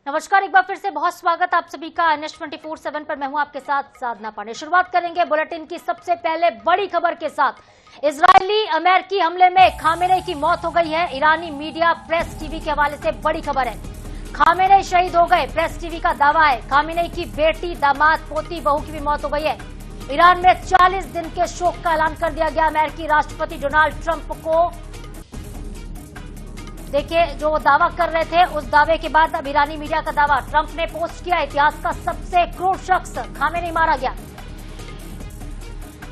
नमस्कार, एक बार फिर से बहुत स्वागत आप सभी का NH 24/7 पर। मैं हूं आपके साथ साधना पांडे। शुरुआत करेंगे बुलेटिन की सबसे पहले बड़ी खबर के साथ। इजरायली अमेरिकी हमले में खामेनेई की मौत हो गई है। ईरानी मीडिया प्रेस टीवी के हवाले से बड़ी खबर है। खामेनेई शहीद हो गए, प्रेस टीवी का दावा है। खामेनेई की बेटी, दामाद, पोती, बहू की भी मौत हो गई है। ईरान में 40 दिन के शोक का ऐलान कर दिया गया। अमेरिकी राष्ट्रपति डोनाल्ड ट्रंप को देखिए, जो वो दावा कर रहे थे उस दावे के बाद अब ईरानी मीडिया का दावा। ट्रंप ने पोस्ट किया, इतिहास का सबसे क्रूर शख्स खामेनेई मारा गया।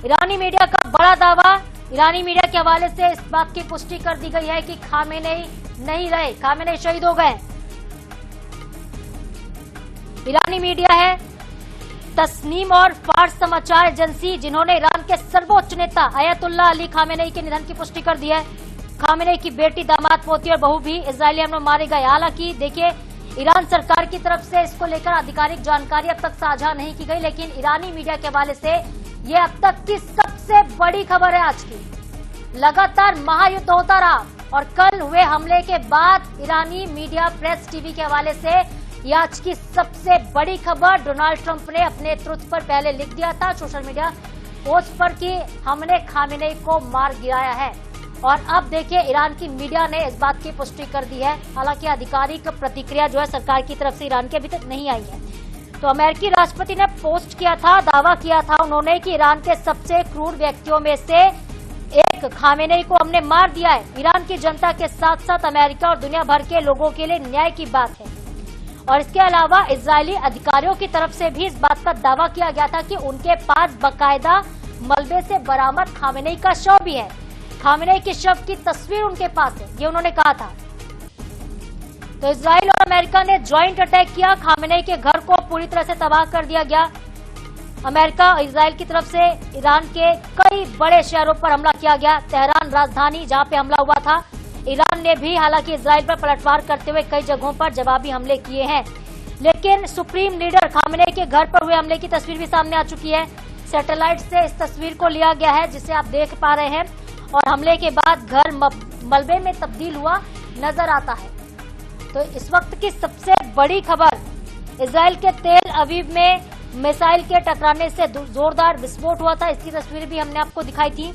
ईरानी मीडिया का बड़ा दावा। ईरानी मीडिया के हवाले से इस बात की पुष्टि कर दी गई है कि खामेनेई नहीं रहे, खामेनेई शहीद हो गए। ईरानी मीडिया है तस्नीम और फार्स समाचार एजेंसी, जिन्होंने ईरान के सर्वोच्च नेता अयतुल्ला अली खामेनेई के निधन की पुष्टि कर दी है। खामेनेई की बेटी, दामाद, पोती और बहू भी इजरायली हमलों में मारे गए। हालांकि देखिए, ईरान सरकार की तरफ से इसको लेकर आधिकारिक जानकारी अब तक साझा नहीं की गई, लेकिन ईरानी मीडिया के हवाले से ये अब तक की सबसे बड़ी खबर है आज की। लगातार महायुद्ध होता रहा और कल हुए हमले के बाद ईरानी मीडिया प्रेस टीवी के हवाले से ये आज की सबसे बड़ी खबर। डोनाल्ड ट्रंप ने अपने ट्रुथ पर पहले लिख दिया था सोशल मीडिया पोस्ट पर कि हमने खामेनेई को मार गिराया है, और अब देखिए ईरान की मीडिया ने इस बात की पुष्टि कर दी है। हालांकि आधिकारिक प्रतिक्रिया जो है सरकार की तरफ से ईरान की अभी तक नहीं आई है। तो अमेरिकी राष्ट्रपति ने पोस्ट किया था, दावा किया था उन्होंने कि ईरान के सबसे क्रूर व्यक्तियों में से एक खामेनेई को हमने मार दिया है। ईरान की जनता के साथ साथ अमेरिका और दुनिया भर के लोगों के लिए न्याय की बात है। और इसके अलावा इजरायली अधिकारियों की तरफ से भी इस बात का दावा किया गया था कि उनके पास बाकायदा मलबे से बरामद खामेनेई का शव भी है। खामेनेई के शव की तस्वीर उनके पास है, ये उन्होंने कहा था। तो इजराइल और अमेरिका ने ज्वाइंट अटैक किया। खामेनेई के घर को पूरी तरह से तबाह कर दिया गया। अमेरिका और इजराइल की तरफ से ईरान के कई बड़े शहरों पर हमला किया गया। तेहरान राजधानी जहां पे हमला हुआ था, ईरान ने भी हालांकि इजराइल पर पलटवार करते हुए कई जगहों पर जवाबी हमले किए हैं। लेकिन सुप्रीम लीडर खामेनेई के घर पर हुए हमले की तस्वीर भी सामने आ चुकी है। सैटेलाइट से इस तस्वीर को लिया गया है, जिसे आप देख पा रहे हैं, और हमले के बाद घर मलबे में तब्दील हुआ नजर आता है। तो इस वक्त की सबसे बड़ी खबर, इजराइल के तेल अवीव में मिसाइल के टकराने से जोरदार विस्फोट हुआ था। इसकी तस्वीर भी हमने आपको दिखाई थी।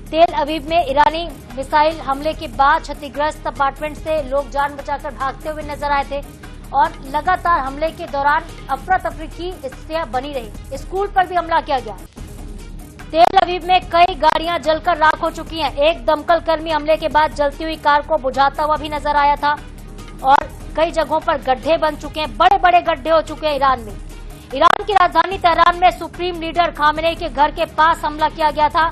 तेल अवीव में ईरानी मिसाइल हमले के बाद क्षतिग्रस्त अपार्टमेंट से लोग जान बचाकर भागते हुए नजर आए थे, और लगातार हमले के दौरान अफरा तफरी की स्थितियां बनी रही। स्कूल पर भी हमला किया गया। तेल अवीव में कई गाड़ियां जलकर राख हो चुकी हैं। एक दमकल कर्मी हमले के बाद जलती हुई कार को बुझाता हुआ भी नजर आया था, और कई जगहों पर गड्ढे बन चुके हैं, बड़े बड़े गड्ढे हो चुके हैं ईरान में। ईरान की राजधानी तेहरान में सुप्रीम लीडर खामेनेई के घर के पास हमला किया गया था,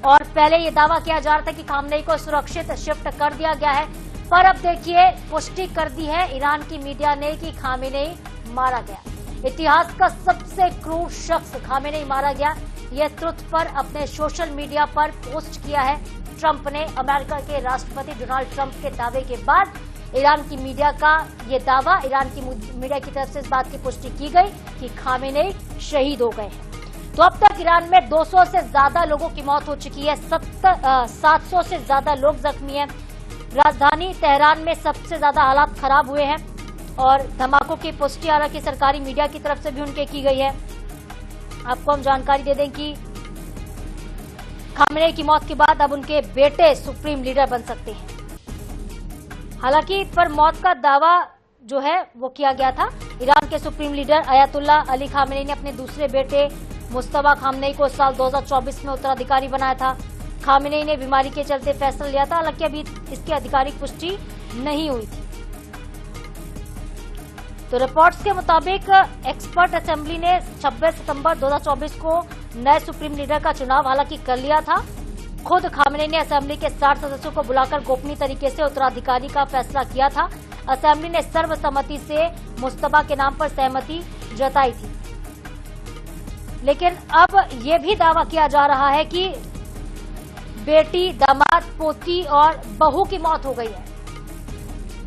और पहले ये दावा किया जा रहा था कि खामेनेई को सुरक्षित शिफ्ट कर दिया गया है, पर अब देखिए पुष्टि कर दी है ईरान की मीडिया ने कि खामेनेई मारा गया। इतिहास का सबसे क्रूर शख्स खामेनेई मारा गया। यह ट्रुथ पर अपने सोशल मीडिया पर पोस्ट किया है ट्रंप ने। अमेरिका के राष्ट्रपति डोनाल्ड ट्रंप के दावे के बाद ईरान की मीडिया का ये दावा, ईरान की मीडिया की तरफ से इस बात की पुष्टि की गई कि खामेनेई शहीद हो गए हैं। तो अब तक ईरान में 200 से ज्यादा लोगों की मौत हो चुकी है, 700 से ज्यादा लोग जख्मी हैं। राजधानी तेहरान में सबसे ज्यादा हालात खराब हुए हैं, और धमाकों की पुष्टि हालांकि सरकारी मीडिया की तरफ से भी उनके की गई है। आपको हम जानकारी दे दें कि खामेनेई की मौत के बाद अब उनके बेटे सुप्रीम लीडर बन सकते हैं। हालांकि पर मौत का दावा जो है वो किया गया था। ईरान के सुप्रीम लीडर अयतुल्ला अली खामेनेई ने अपने दूसरे बेटे मुस्तफा खामेनेई को साल 2024 में उत्तराधिकारी बनाया था। खामेनेई ने बीमारी के चलते फैसला लिया था, हालांकि अभी इसकी आधिकारिक पुष्टि नहीं हुई थी। तो रिपोर्ट्स के मुताबिक एक्सपर्ट असेंबली ने 26 सितंबर 2024 को नए सुप्रीम लीडर का चुनाव हालांकि कर लिया था। खुद खामेनेई ने असेंबली के 60 सदस्यों को बुलाकर गोपनीय तरीके से उत्तराधिकारी का फैसला किया था। असेंबली ने सर्वसम्मति से मुस्तफा के नाम पर सहमति जताई थी। लेकिन अब ये भी दावा किया जा रहा है कि बेटी, दामाद, पोती और बहू की मौत हो गई है।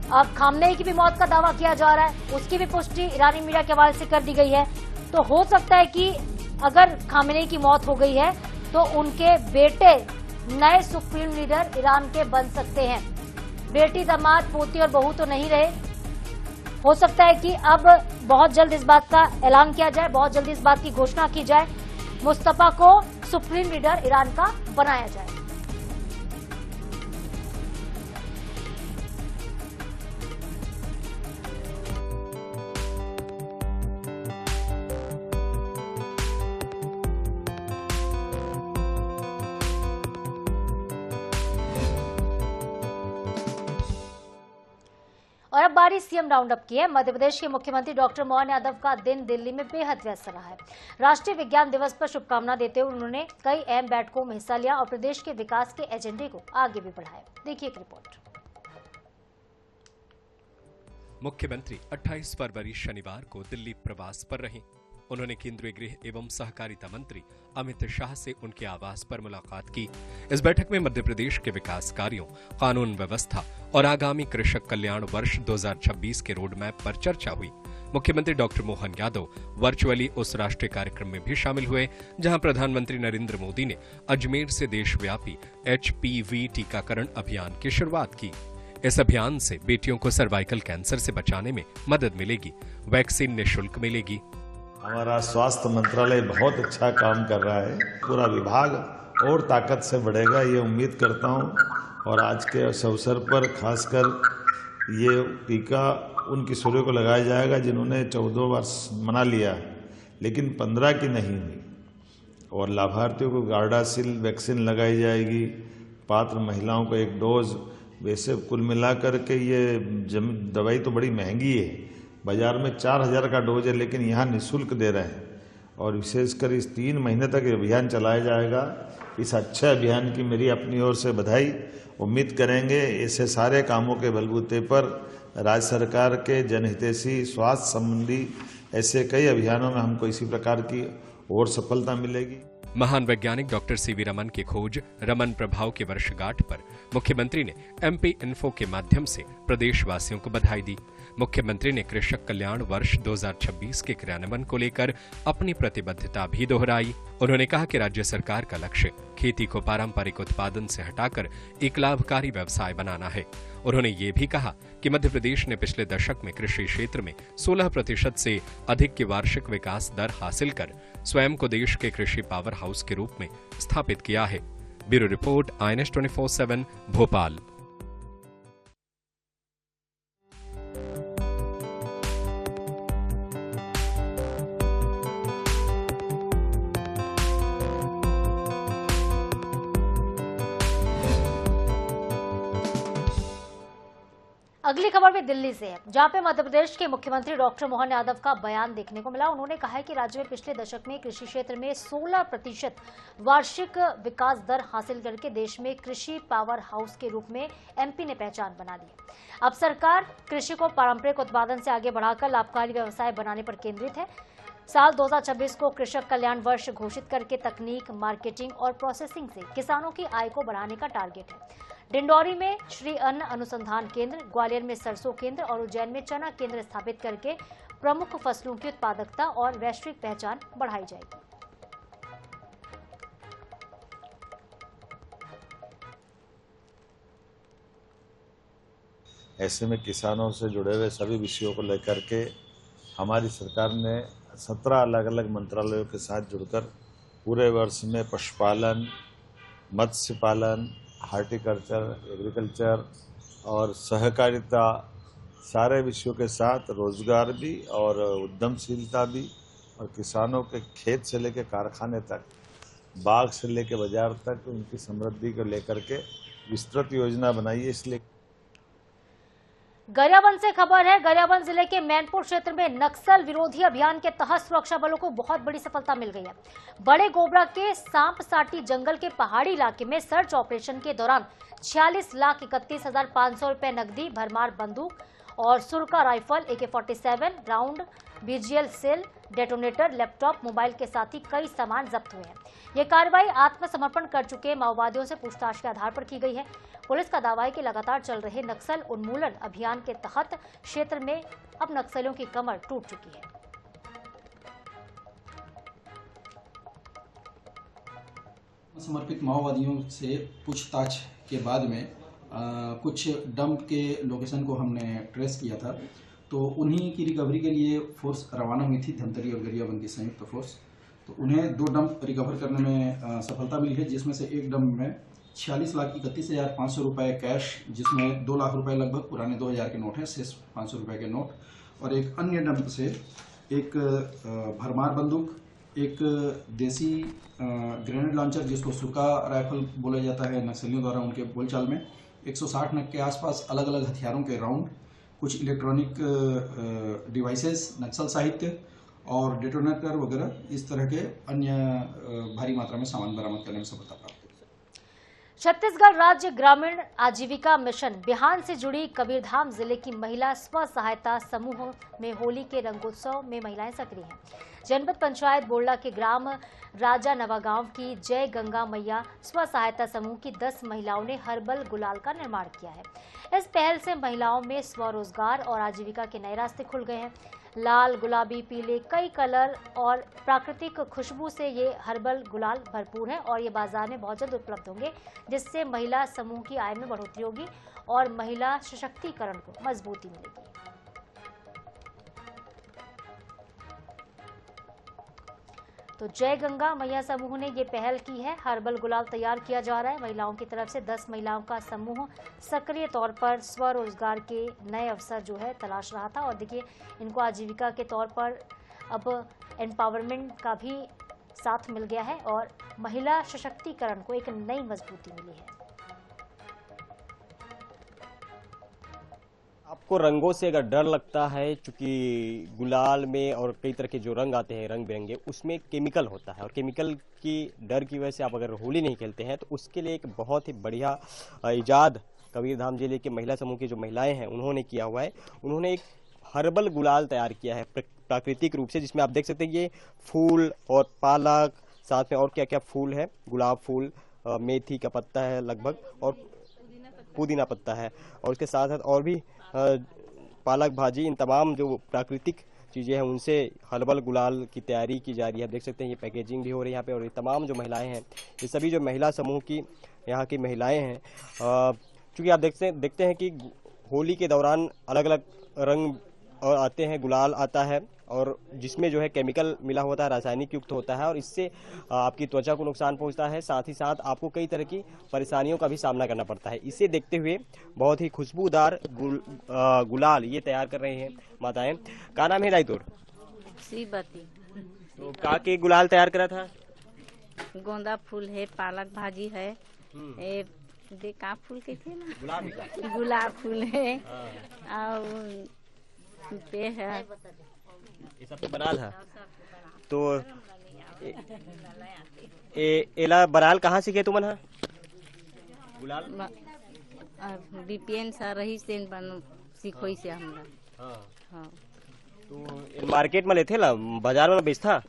अब खामेनेई की भी मौत का दावा किया जा रहा है, उसकी भी पुष्टि ईरानी मीडिया के हवाले से कर दी गई है। तो हो सकता है कि अगर खामेनेई की मौत हो गई है तो उनके बेटे नए सुप्रीम लीडर ईरान के बन सकते हैं। बेटी, दामाद, पोती और बहू तो नहीं रहे। हो सकता है कि अब बहुत जल्द इस बात का ऐलान किया जाए, बहुत जल्द इस बात की घोषणा की जाए, मुस्तफा को सुप्रीम लीडर ईरान का बनाया जाए। और अब बारी सीएम राउंडअप की है। मध्य प्रदेश के मुख्यमंत्री डॉक्टर मोहन यादव का दिन दिल्ली में बेहद व्यस्त रहा है। राष्ट्रीय विज्ञान दिवस पर शुभकामना देते हुए उन्होंने कई अहम बैठकों में हिस्सा लिया और प्रदेश के विकास के एजेंडे को आगे भी बढ़ाया। देखिए एक रिपोर्ट। मुख्यमंत्री 28 फरवरी शनिवार को दिल्ली प्रवास पर रहे। उन्होंने केंद्रीय गृह एवं सहकारिता मंत्री अमित शाह से उनके आवास पर मुलाकात की। इस बैठक में मध्य प्रदेश के विकास कार्यों, कानून व्यवस्था और आगामी कृषक कल्याण वर्ष 2026 के रोड मैप पर चर्चा हुई। मुख्यमंत्री डॉक्टर मोहन यादव वर्चुअली उस राष्ट्रीय कार्यक्रम में भी शामिल हुए जहां प्रधानमंत्री नरेंद्र मोदी ने अजमेर से देशव्यापी HPV टीकाकरण अभियान की शुरुआत की। इस अभियान से बेटियों को सर्वाइकल कैंसर से बचाने में मदद मिलेगी। वैक्सीन निःशुल्क मिलेगी। हमारा स्वास्थ्य मंत्रालय बहुत अच्छा काम कर रहा है। पूरा विभाग और ताकत से बढ़ेगा, ये उम्मीद करता हूं। और आज के इस अवसर पर खासकर ये टीका उन किशोरियों को लगाया जाएगा जिन्होंने 14 वर्ष मना लिया लेकिन 15 की नहीं हुई। और लाभार्थियों को गार्डासिल वैक्सीन लगाई जाएगी। पात्र महिलाओं को 1 डोज। वैसे कुल मिलाकर के ये दवाई तो बड़ी महंगी है, बाजार में 4000 का डोज है, लेकिन यहाँ निःशुल्क दे रहे हैं। और विशेषकर इस 3 महीने तक अभियान चलाया जाएगा। इस अच्छे अभियान की मेरी अपनी ओर से बधाई। उम्मीद करेंगे ऐसे सारे कामों के बलबूते पर राज्य सरकार के जनहितैषी स्वास्थ्य संबंधी ऐसे कई अभियानों में हमको इसी प्रकार की और सफलता मिलेगी। महान वैज्ञानिक डॉक्टर सीवी रमन की खोज रमन प्रभाव की वर्षगांठ पर मुख्यमंत्री ने MP इन्फो के माध्यम से प्रदेशवासियों को बधाई दी। मुख्यमंत्री ने कृषक कल्याण वर्ष 2026 के क्रियान्वयन को लेकर अपनी प्रतिबद्धता भी दोहराई। उन्होंने कहा कि राज्य सरकार का लक्ष्य खेती को पारंपरिक उत्पादन से हटाकर एक लाभकारी व्यवसाय बनाना है। उन्होंने ये भी कहा कि मध्य प्रदेश ने पिछले दशक में कृषि क्षेत्र में 16% से अधिक की वार्षिक विकास दर हासिल कर स्वयं को देश के कृषि पावर हाउस के रूप में स्थापित किया है। Bureau report, INS 24/7 Bhopal. अगली खबर भी दिल्ली से है, जहां पे मध्य प्रदेश के मुख्यमंत्री डॉक्टर मोहन यादव का बयान देखने को मिला। उन्होंने कहा है कि राज्य में पिछले दशक में कृषि क्षेत्र में 16% वार्षिक विकास दर हासिल करके देश में कृषि पावर हाउस के रूप में MP ने पहचान बना ली है। अब सरकार कृषि को पारंपरिक उत्पादन से आगे बढ़ाकर लाभकारी व्यवसाय बनाने पर केंद्रित है। साल 2026 को कृषक कल्याण वर्ष घोषित करके तकनीक, मार्केटिंग और प्रोसेसिंग से किसानों की आय को बढ़ाने का टारगेट है। डिंडौरी में श्री अन्न अनुसंधान केंद्र, ग्वालियर में सरसों केंद्र और उज्जैन में चना केंद्र स्थापित करके प्रमुख फसलों की उत्पादकता और वैश्विक पहचान बढ़ाई जाएगी। ऐसे में किसानों से जुड़े हुए सभी विषयों को लेकर के हमारी सरकार ने 17 अलग अलग मंत्रालयों के साथ जुड़कर पूरे वर्ष में पशुपालन, मत्स्य पालन, हार्टिकल्चर, एग्रीकल्चर और सहकारिता सारे विषयों के साथ रोजगार भी और उद्यमशीलता भी और किसानों के खेत से लेकर कारखाने तक, बाग से लेकर बाजार तक उनकी समृद्धि को लेकर के विस्तृत योजना बनाई है। इसलिए गरियाबंद से खबर है। गरियाबंद जिले के मैनपुर क्षेत्र में नक्सल विरोधी अभियान के तहत सुरक्षा बलों को बहुत बड़ी सफलता मिल गई है। बड़े गोबरा के सांप साटी जंगल के पहाड़ी इलाके में सर्च ऑपरेशन के दौरान 46,31,500 रुपए नकदी, भरमार बंदूक और सुरका rifle, AK-47 round, BGL cell, detonator, laptop, mobile के साथ ही कई सामान जब्त हुए हैं। ये कार्रवाई आत्मसमर्पण कर चुके माओवादियों से पूछताछ के आधार पर की गई है। पुलिस का दावा है कि लगातार चल रहे नक्सल उन्मूलन अभियान के तहत क्षेत्र में अब नक्सलियों की कमर टूट चुकी है। समर्पित माओवादियों से पूछताछ के बाद में कुछ डंप के लोकेशन को हमने ट्रेस किया था तो उन्हीं की रिकवरी के लिए फोर्स रवाना हुई थी, धमतरी और गरियाबंद की संयुक्त फोर्स। तो उन्हें 2 डंप रिकवर करने में सफलता मिली है, जिसमें से एक डंप में 46,31,500 रुपये कैश, जिसमें 2 लाख रुपए लगभग पुराने 2000 के नोट हैं, शेष 500 रुपये के नोट, और एक अन्य डंप से एक भरमार बंदूक, एक देसी ग्रेनेड लॉन्चर जिसको सुका राइफल बोला जाता है नक्सलियों द्वारा उनके बोलचाल में, 160 नग के आसपास अलग अलग हथियारों के राउंड, कुछ इलेक्ट्रॉनिक डिवाइसेस, नक्सल साहित्य और डेटोनेटर वगैरह इस तरह के अन्य भारी मात्रा में सामान बरामद करने में सफलता प्राप्त हुई। छत्तीसगढ़ राज्य ग्रामीण आजीविका मिशन बिहान से जुड़ी कबीरधाम जिले की महिला स्व सहायता समूह में होली के रंगोत्सव में महिलाएं सक्रिय हैं। जनपद पंचायत बोरला के ग्राम राजा नवागांव की जय गंगा मैया स्व सहायता समूह की 10 महिलाओं ने हर्बल गुलाल का निर्माण किया है। इस पहल से महिलाओं में स्वरोजगार और आजीविका के नए रास्ते खुल गए हैं। लाल, गुलाबी, पीले कई कलर और प्राकृतिक खुशबू से ये हर्बल गुलाल भरपूर है और ये बाजार में बहुत जल्द उपलब्ध होंगे, जिससे महिला समूह की आय में बढ़ोतरी होगी और महिला सशक्तिकरण को मजबूती मिलेगी। तो जय गंगा मैया समूह ने ये पहल की है। हर्बल गुलाल तैयार किया जा रहा है। महिलाओं की तरफ से 10 महिलाओं का समूह सक्रिय तौर पर स्वरोजगार के नए अवसर जो है तलाश रहा था और देखिए इनको आजीविका के तौर पर अब एम्पावरमेंट का भी साथ मिल गया है और महिला सशक्तिकरण को एक नई मजबूती मिली है। आपको रंगों से अगर डर लगता है, चूंकि गुलाल में और कई तरह के जो रंग आते हैं रंग बिरंगे, उसमें केमिकल होता है और केमिकल की डर की वजह से आप अगर होली नहीं खेलते हैं तो उसके लिए एक बहुत ही बढ़िया इजाद कबीरधाम जिले के महिला समूह की जो महिलाएं हैं उन्होंने किया हुआ है। उन्होंने एक हर्बल गुलाल तैयार किया है प्राकृतिक रूप से, जिसमें आप देख सकते हैं ये फूल और पालक, साथ में और क्या क्या फूल है, गुलाब फूल, मेथी का पत्ता है लगभग और पुदीना पत्ता है और उसके साथ साथ और भी पालक भाजी, इन तमाम जो प्राकृतिक चीज़ें हैं उनसे हर्बल गुलाल की तैयारी की जा रही है। आप देख सकते हैं ये पैकेजिंग भी हो रही है यहाँ पे और ये तमाम जो महिलाएं हैं, ये सभी जो महिला समूह की यहाँ की महिलाएं हैं, चूँकि आप देखते हैं कि होली के दौरान अलग अलग रंग और आते हैं, गुलाल आता है और जिसमें जो है केमिकल मिला होता है, रासायनिक युक्त होता है और इससे आपकी त्वचा को नुकसान पहुंचता है, साथ ही साथ आपको कई तरह की परेशानियों का भी सामना करना पड़ता है। इसे देखते हुए बहुत ही खुशबूदार गुलाल ये तैयार कर रहे हैं माताएं। का नाम है रायतोर? श्रीवती। तो का के गुलाल तैयार करा था? गोंदा फूल है, पालक भाजी है, का फूल के थे ना, गुलाब फूल है और पे है, ये सब तो बना था। तो एला बराल कहाँ सीखे तुमन? हा गुलाल बीपीएन सा रही से बन सीखोई से हमरा। हाँ। तो मार्केट में लेते ला, बाजार में बेचता?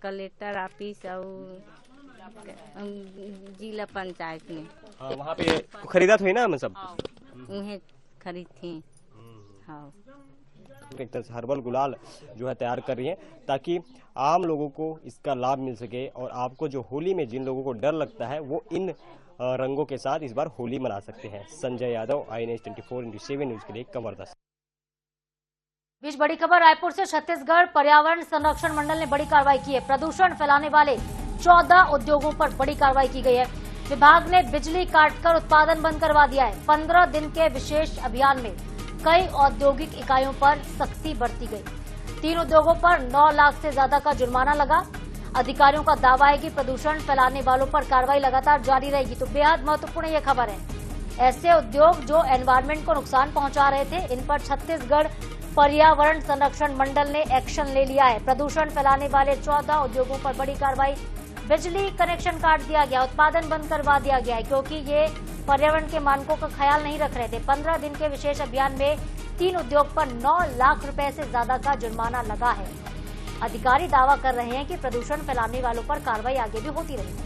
कलेक्टर ऑफिस और जिला पंचायत में। हाँ, वहाँ पे खरीदा हुई ना हम सब? उन्हें खरीद थी। हाँ। एक तरह से हर्बल गुलाल जो है तैयार कर रही है ताकि आम लोगों को इसका लाभ मिल सके और आपको जो होली में जिन लोगों को डर लगता है वो इन रंगों के साथ इस बार होली मना सकते हैं। संजय यादव, INS 24/7 न्यूज के लिए कमरदा। बीच बड़ी खबर रायपुर से। छत्तीसगढ़ पर्यावरण संरक्षण मंडल ने बड़ी कार्रवाई की है। प्रदूषण फैलाने वाले 14 उद्योगों पर बड़ी कार्रवाई की गई है। विभाग ने बिजली काटकर उत्पादन बंद करवा दिया है। 15 दिन के विशेष अभियान में कई औद्योगिक इकाइयों पर सख्ती बरती गई। 3 उद्योगों पर 9 लाख से ज्यादा का जुर्माना लगा। अधिकारियों का दावा है कि प्रदूषण फैलाने वालों पर कार्रवाई लगातार जारी रहेगी। तो बेहद महत्वपूर्ण यह खबर है। ऐसे उद्योग जो एनवायरमेंट को नुकसान पहुंचा रहे थे, इन पर छत्तीसगढ़ पर्यावरण संरक्षण मंडल ने एक्शन ले लिया है। प्रदूषण फैलाने वाले 14 उद्योगों पर बड़ी कार्रवाई। बिजली कनेक्शन काट दिया गया, उत्पादन बंद करवा दिया गया है क्योंकि ये पर्यावरण के मानकों का ख्याल नहीं रख रहे थे। 15 दिन के विशेष अभियान में 3 उद्योग पर 9 लाख रुपए से ज्यादा का जुर्माना लगा है। अधिकारी दावा कर रहे हैं कि प्रदूषण फैलाने वालों पर कार्रवाई आगे भी होती रहेगी।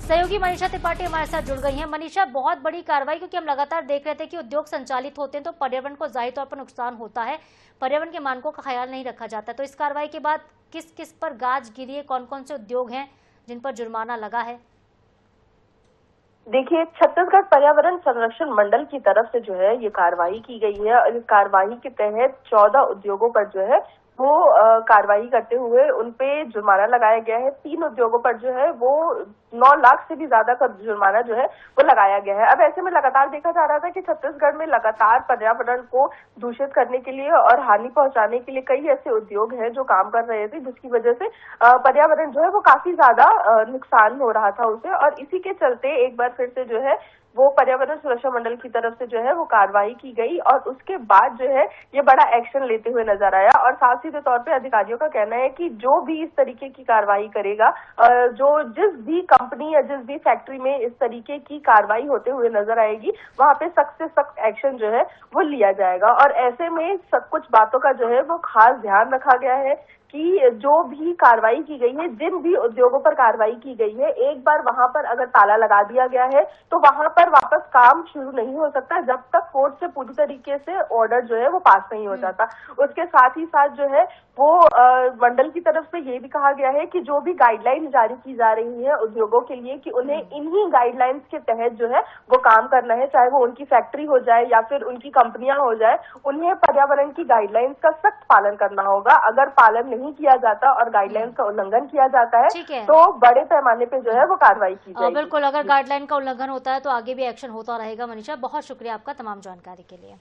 सहयोगी मनीषा त्रिपाठी हमारे साथ जुड़ गई हैं। मनीषा, बहुत बड़ी कार्रवाई, क्योंकि हम लगातार देख रहे थे कि उद्योग संचालित होते हैं तो पर्यावरण को जाहिर तौर पर नुकसान होता है, पर्यावरण के मानकों का ख्याल नहीं रखा जाता। तो इस कार्रवाई के बाद किस किस पर गाज गिरी है, कौन कौन से उद्योग हैं जिन पर जुर्माना लगा है? देखिए, छत्तीसगढ़ पर्यावरण संरक्षण मंडल की तरफ से जो है ये कार्रवाई की गई है और इस कार्रवाई के तहत 14 उद्योगों पर जो है वो कार्रवाई करते हुए उन पे जुर्माना लगाया गया है। 3 उद्योगों पर जो है वो 9 लाख से भी ज्यादा का जुर्माना जो है वो लगाया गया है। अब ऐसे में लगातार देखा जा रहा था कि छत्तीसगढ़ में लगातार पर्यावरण को दूषित करने के लिए और हानि पहुंचाने के लिए कई ऐसे उद्योग हैं जो काम कर रहे थे, जिसकी वजह से पर्यावरण जो है वो काफी ज्यादा नुकसान हो रहा था उसे। और इसी के चलते एक बार फिर से जो है वो पर्यावरण सुरक्षा मंडल की तरफ से जो है वो कार्रवाई की गई और उसके बाद जो है ये बड़ा एक्शन लेते हुए नजर आया। और साथ सीधे तौर पे अधिकारियों का कहना है कि जो भी इस तरीके की कार्रवाई करेगा, जो जिस भी कंपनी या जिस भी फैक्ट्री में इस तरीके की कार्रवाई होते हुए नजर आएगी, वहां पे सख्त से सख्त एक्शन जो है वो लिया जाएगा। और ऐसे में सब कुछ बातों का जो है वो खास ध्यान रखा गया है कि जो भी कार्रवाई की गई है, जिन भी उद्योगों पर कार्रवाई की गई है, एक बार वहां पर अगर ताला लगा दिया गया है तो वहां पर वापस काम शुरू नहीं हो सकता जब तक कोर्ट से पूरी तरीके से ऑर्डर जो है वो पास नहीं हो जाता। उसके साथ ही साथ जो है वो मंडल की तरफ से ये भी कहा गया है कि जो भी गाइडलाइंस जारी की जा रही है उद्योगों के लिए कि उन्हें इन्हीं गाइडलाइंस के तहत जो है वो काम करना है, चाहे वो उनकी फैक्ट्री हो जाए या फिर उनकी कंपनियां हो जाए, उन्हें पर्यावरण की गाइडलाइंस का सख्त पालन करना होगा। अगर पालन नहीं किया जाता और गाइडलाइंस का उल्लंघन किया जाता है तो बड़े पैमाने पे जो है वो कार्रवाई की जाएगी। बिल्कुल, अगर गाइडलाइन का उल्लंघन होता है तो आगे भी एक्शन होता रहेगा। मनीषा, बहुत शुक्रिया आपका तमाम जानकारी के लिए।